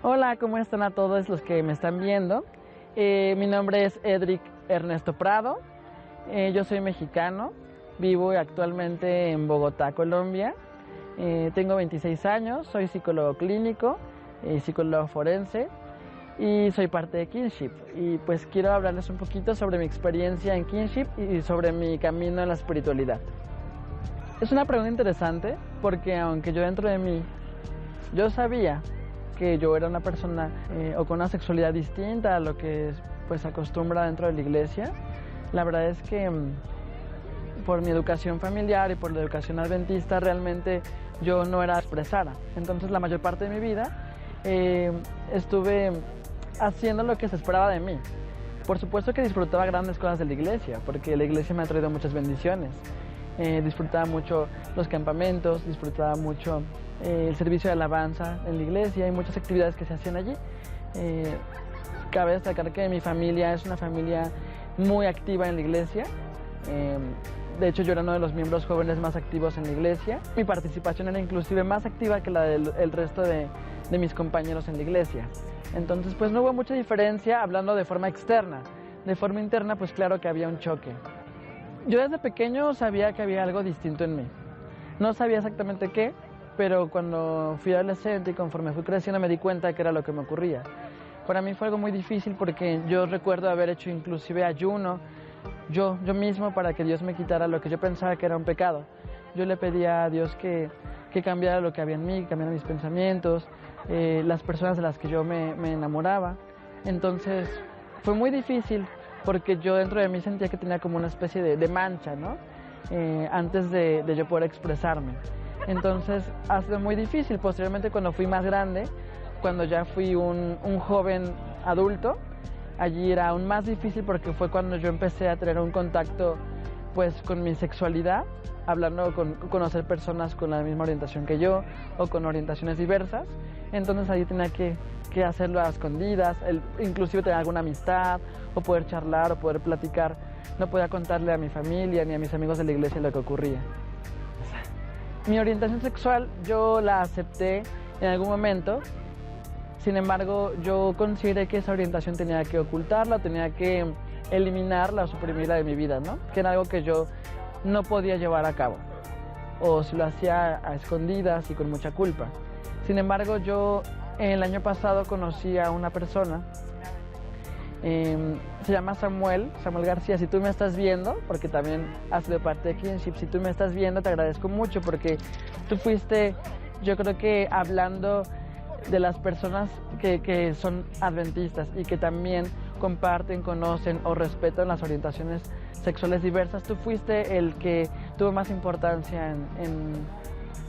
Hola, ¿cómo están a todos los que me están viendo? Mi nombre es Edric Ernesto Prado, yo soy mexicano, vivo actualmente en Bogotá, Colombia, tengo 26 años, soy psicólogo clínico, psicólogo forense y soy parte de Kinship. Y pues quiero hablarles un poquito sobre mi experiencia en Kinship y sobre mi camino en la espiritualidad. Es una pregunta interesante porque aunque yo dentro de mí, yo sabía que yo era una persona o con una sexualidad distinta a lo que pues acostumbra dentro de la iglesia. La verdad es que por mi educación familiar y por la educación adventista realmente yo no era expresada. Entonces la mayor parte de mi vida estuve haciendo lo que se esperaba de mí. Por supuesto que disfrutaba grandes cosas de la iglesia, porque la iglesia me ha traído muchas bendiciones. Disfrutaba mucho los campamentos, disfrutaba mucho el servicio de alabanza en la iglesia y muchas actividades que se hacían allí. Cabe destacar que mi familia es una familia muy activa en la iglesia. De hecho, yo era uno de los miembros jóvenes más activos en la iglesia. Mi participación era inclusive más activa que la del resto de mis compañeros en la iglesia. Entonces, pues no hubo mucha diferencia hablando de forma externa. De forma interna, pues claro que había un choque. Yo desde pequeño sabía que había algo distinto en mí. No sabía exactamente qué, pero cuando fui adolescente y conforme fui creciendo me di cuenta que era lo que me ocurría. Para mí fue algo muy difícil porque yo recuerdo haber hecho inclusive ayuno yo mismo para que Dios me quitara lo que yo pensaba que era un pecado. Yo le pedía a Dios que cambiara lo que había en mí, que cambiara mis pensamientos, las personas de las que yo me enamoraba. Entonces fue muy difícil porque yo dentro de mí sentía que tenía como una especie de mancha, ¿no? Antes de yo poder expresarme. Entonces ha sido muy difícil. Posteriormente, cuando fui más grande, cuando ya fui un joven adulto, allí era aún más difícil porque fue cuando yo empecé a tener un contacto pues con mi sexualidad, hablando con conocer personas con la misma orientación que yo o con orientaciones diversas. Entonces allí tenía que hacerlo a escondidas, inclusive tener alguna amistad o poder charlar o poder platicar. No podía contarle a mi familia ni a mis amigos de la iglesia lo que ocurría. Mi orientación sexual yo la acepté en algún momento. Sin embargo, yo consideré que esa orientación tenía que ocultarla, tenía que eliminarla o suprimirla de mi vida, ¿no? Que era algo que yo no podía llevar a cabo, o si lo hacía a escondidas y con mucha culpa. Sin embargo, yo el año pasado conocí a una persona, se llama Samuel García. Si tú me estás viendo, porque también has sido parte de Kinship, si tú me estás viendo te agradezco mucho porque tú fuiste, yo creo que hablando de las personas que son adventistas y que también comparten, conocen o respetan las orientaciones sexuales diversas, tú fuiste el que tuvo más importancia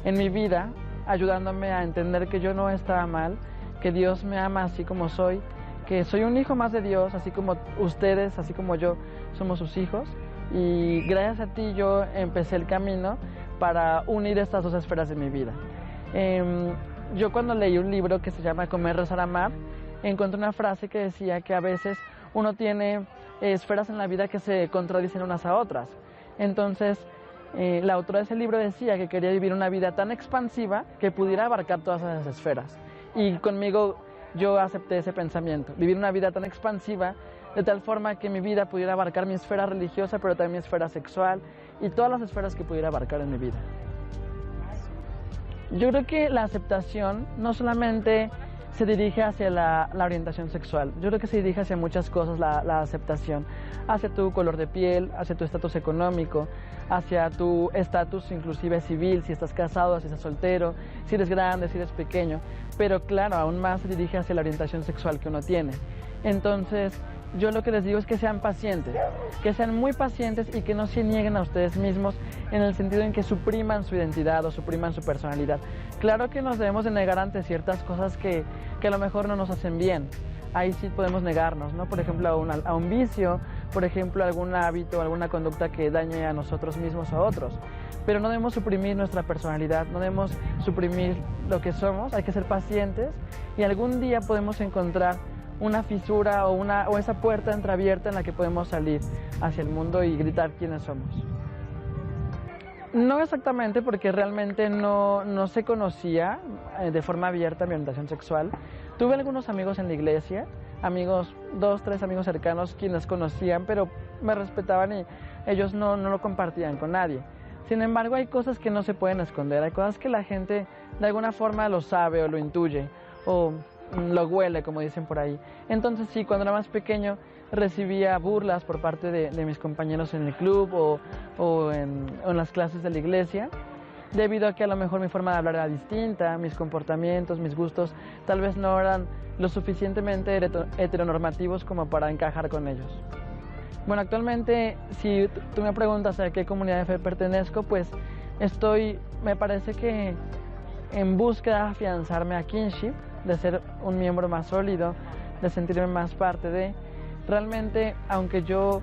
en mi vida, ayudándome a entender que yo no estaba mal, que Dios me ama así como soy, que soy un hijo más de Dios, así como ustedes, así como yo, somos sus hijos. Y gracias a ti yo empecé el camino para unir estas dos esferas de mi vida. Yo cuando leí un libro que se llama Comer, Rezar, Amar, encontré una frase que decía que a veces uno tiene esferas en la vida que se contradicen unas a otras. Entonces, la autora de ese libro decía que quería vivir una vida tan expansiva que pudiera abarcar todas esas esferas. Y conmigo yo acepté ese pensamiento, vivir una vida tan expansiva de tal forma que mi vida pudiera abarcar mi esfera religiosa, pero también mi esfera sexual y todas las esferas que pudiera abarcar en mi vida. Yo creo que la aceptación no solamente se dirige hacia la orientación sexual, yo creo que se dirige hacia muchas cosas la aceptación, hacia tu color de piel, hacia tu estatus económico, hacia tu estatus inclusive civil, si estás casado, si estás soltero, si eres grande, si eres pequeño, pero claro, aún más se dirige hacia la orientación sexual que uno tiene. Entonces, yo lo que les digo es que sean pacientes, que sean muy pacientes y que no se nieguen a ustedes mismos en el sentido en que supriman su identidad o supriman su personalidad. Claro que nos debemos de negar ante ciertas cosas que a lo mejor no nos hacen bien. Ahí sí podemos negarnos, ¿no? Por ejemplo, a un vicio, por ejemplo, algún hábito, alguna conducta que dañe a nosotros mismos o a otros. Pero no debemos suprimir nuestra personalidad, no debemos suprimir lo que somos, hay que ser pacientes y algún día podemos encontrar una fisura o esa puerta entreabierta en la que podemos salir hacia el mundo y gritar quiénes somos. No exactamente, porque realmente no se conocía de forma abierta mi orientación sexual. Tuve algunos amigos en la iglesia, amigos, 2, 3 amigos cercanos quienes conocían, pero me respetaban y ellos no lo compartían con nadie. Sin embargo, hay cosas que no se pueden esconder, hay cosas que la gente de alguna forma lo sabe o lo intuye o lo huele, como dicen por ahí. Entonces sí, cuando era más pequeño recibía burlas por parte de mis compañeros en el club o en las clases de la iglesia, debido a que a lo mejor mi forma de hablar era distinta, mis comportamientos, mis gustos tal vez no eran lo suficientemente heteronormativos como para encajar con ellos. Bueno, actualmente, si tú me preguntas a qué comunidad de fe pertenezco, pues me parece que en búsqueda de afianzarme a Kinship, de ser un miembro más sólido, de sentirme más parte de. Realmente, aunque yo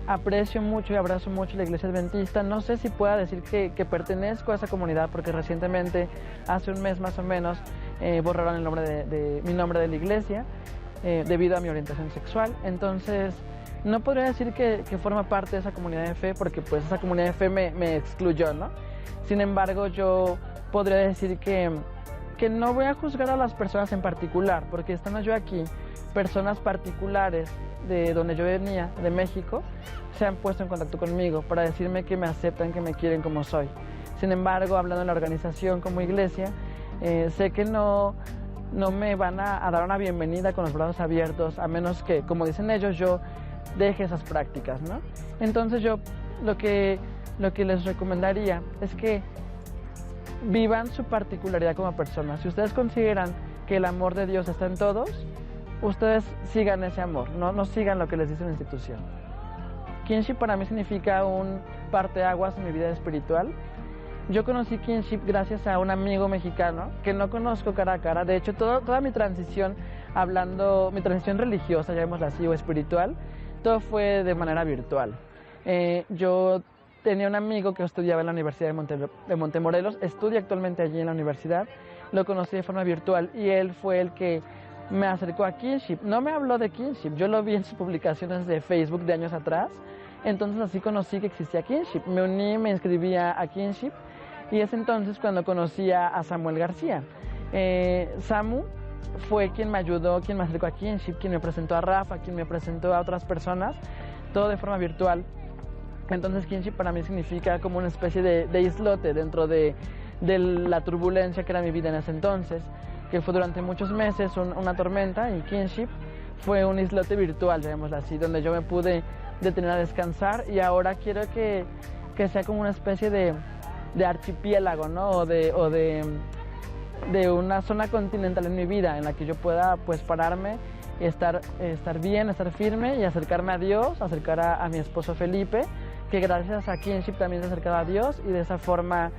aprecio mucho y abrazo mucho la Iglesia Adventista, no sé si pueda decir que pertenezco a esa comunidad, porque recientemente, hace un mes más o menos, borraron el nombre mi nombre de la iglesia debido a mi orientación sexual. Entonces, no podría decir que forma parte de esa comunidad de fe, porque pues esa comunidad de fe me excluyó, ¿no? Sin embargo, yo podría decir que no voy a juzgar a las personas en particular, porque estando yo aquí, personas particulares de donde yo venía, de México, se han puesto en contacto conmigo para decirme que me aceptan, que me quieren como soy. Sin embargo, hablando en la organización como iglesia, sé que no me van a dar una bienvenida con los brazos abiertos, a menos que, como dicen ellos, yo deje esas prácticas, ¿no? Entonces yo lo que les recomendaría es que vivan su particularidad como personas. Si ustedes consideran que el amor de Dios está en todos, ustedes sigan ese amor, no sigan lo que les dice la institución. Kinship para mí significa un parteaguas en mi vida espiritual. Yo conocí Kinship gracias a un amigo mexicano que no conozco cara a cara. De hecho, toda mi transición, mi transición religiosa, llamémosla así, o espiritual, todo fue de manera virtual. Yo tenía un amigo que estudiaba en la Universidad de Montemorelos, estudia actualmente allí en la universidad, lo conocí de forma virtual y él fue el que me acercó a Kinship. No me habló de Kinship, yo lo vi en sus publicaciones de Facebook de años atrás, entonces así conocí que existía Kinship. Me uní, me inscribí a Kinship y es entonces cuando conocí a Samuel García. Samu fue quien me ayudó, quien me acercó a Kinship, quien me presentó a Rafa, quien me presentó a otras personas, todo de forma virtual. Entonces Kinship para mí significa como una especie de islote dentro de la turbulencia que era mi vida en ese entonces, que fue durante muchos meses una tormenta, y Kinship fue un islote virtual, llamémoslo así, donde yo me pude detener a descansar, y ahora quiero que sea como una especie de archipiélago, ¿no? o de una zona continental en mi vida, en la que yo pueda pues pararme, estar bien, estar firme y acercarme a Dios, acercar a mi esposo Felipe, que gracias a Kinship también se acercaba a Dios, y de esa forma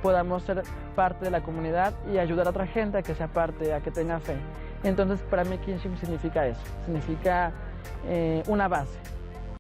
podamos ser parte de la comunidad y ayudar a otra gente a que sea parte, a que tenga fe. Entonces para mí Kinship significa eso, significa una base.